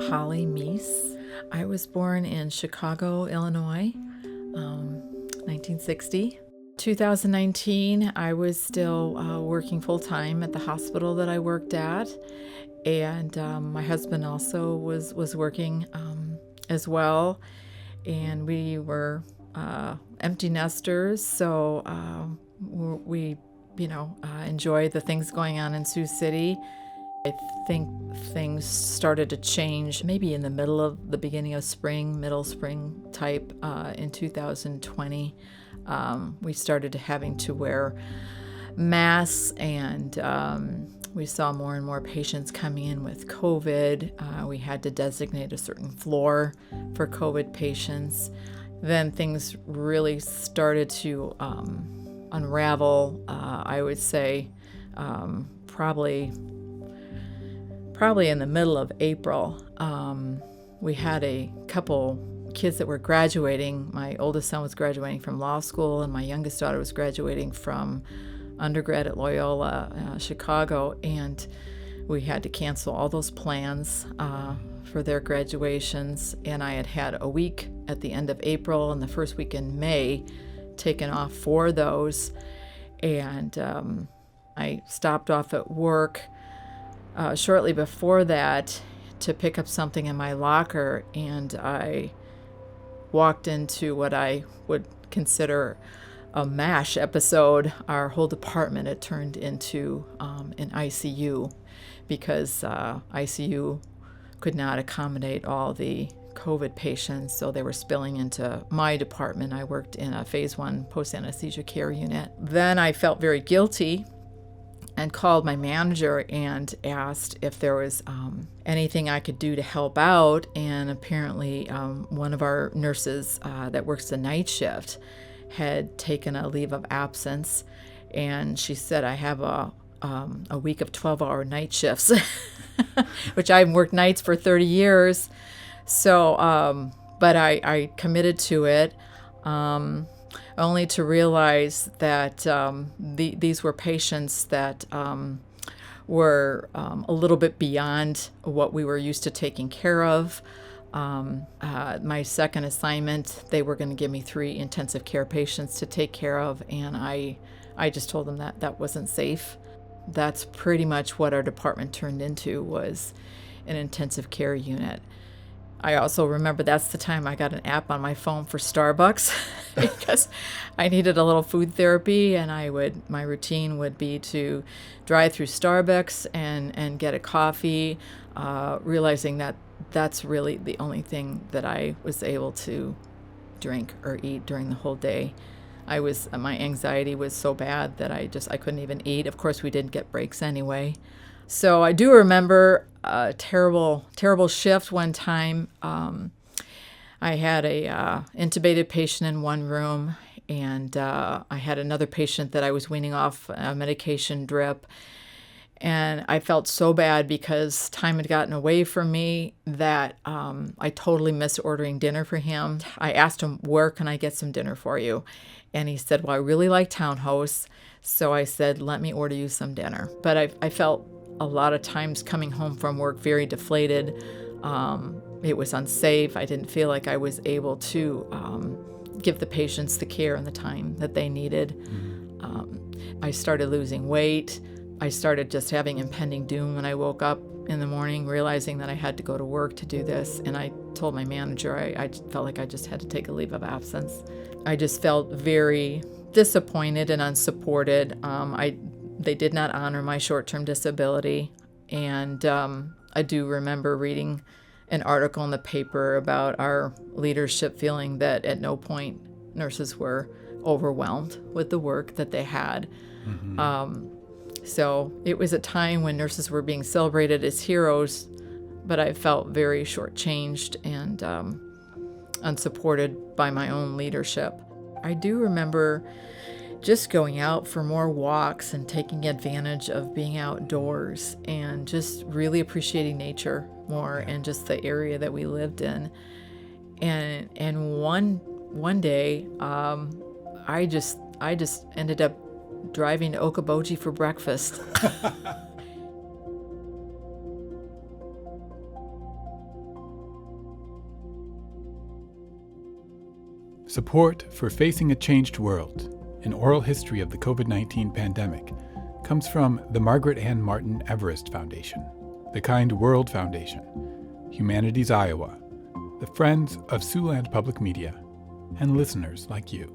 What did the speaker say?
Holly Meese. I was born in Chicago, Illinois, 1960. 2019, I was still working full-time at the hospital that I worked at, and my husband also was working as well, and we were empty nesters, so we enjoyed the things going on in Sioux City. I think things started to change maybe in the beginning of spring, middle spring type in 2020. We started having to wear masks, and we saw more and more patients coming in with COVID. We had to designate a certain floor for COVID patients. Then things really started to unravel, I would say, probably in the middle of April. We had a couple kids that were graduating. My oldest son was graduating from law school, and my youngest daughter was graduating from undergrad at Loyola, Chicago, and we had to cancel all those plans for their graduations. And I had a week at the end of April and the first week in May taken off for those. And I stopped off at work shortly before that to pick up something in my locker, and I walked into what I would consider a MASH episode. Our whole department had turned into an ICU because ICU could not accommodate all the COVID patients, so they were spilling into my department. I worked in a phase 1 post-anesthesia care unit. Then I felt very guilty and called my manager and asked if there was anything I could do to help out. And apparently one of our nurses that works the night shift had taken a leave of absence, and she said, I have a week of 12-hour night shifts, which I've worked nights for 30 years. So, but I committed to it, only to realize that these were patients that were a little bit beyond what we were used to taking care of. My second assignment, they were going to give me 3 intensive care patients to take care of, and I just told them that wasn't safe. That's pretty much what our department turned into, was an intensive care unit. I also remember that's the time I got an app on my phone for Starbucks because I needed a little food therapy, and my routine would be to drive through Starbucks and get a coffee, realizing that that's really the only thing that I was able to drink or eat during the whole day. My anxiety was so bad that I couldn't even eat. Of course, we didn't get breaks anyway. So I do remember a terrible shift one time. I had a intubated patient in one room, and I had another patient that I was weaning off a medication drip. And I felt so bad because time had gotten away from me that I totally missed ordering dinner for him. I asked him, where can I get some dinner for you? And he said, well, I really like Townhouse. So I said, let me order you some dinner. But I felt a lot of times coming home from work very deflated. It was unsafe. I didn't feel like I was able to give the patients the care and the time that they needed. I started losing weight. I started just having impending doom when I woke up in the morning, realizing that I had to go to work to do this. And I told my manager I felt like I just had to take a leave of absence. I just felt very disappointed and unsupported. They did not honor my short-term disability. And I do remember reading an article in the paper about our leadership feeling that at no point nurses were overwhelmed with the work that they had. Mm-hmm. So it was a time when nurses were being celebrated as heroes, but I felt very shortchanged and unsupported by my own leadership. I do remember just going out for more walks and taking advantage of being outdoors and just really appreciating nature more and just the area that we lived in. And one day, I just ended up driving to Okoboji for breakfast. Support for Facing a Changed World, an oral history of the COVID-19 pandemic, comes from the Margaret Ann Martin Everest Foundation, the Kind World Foundation, Humanities Iowa, the Friends of Siouxland Public Media, and listeners like you.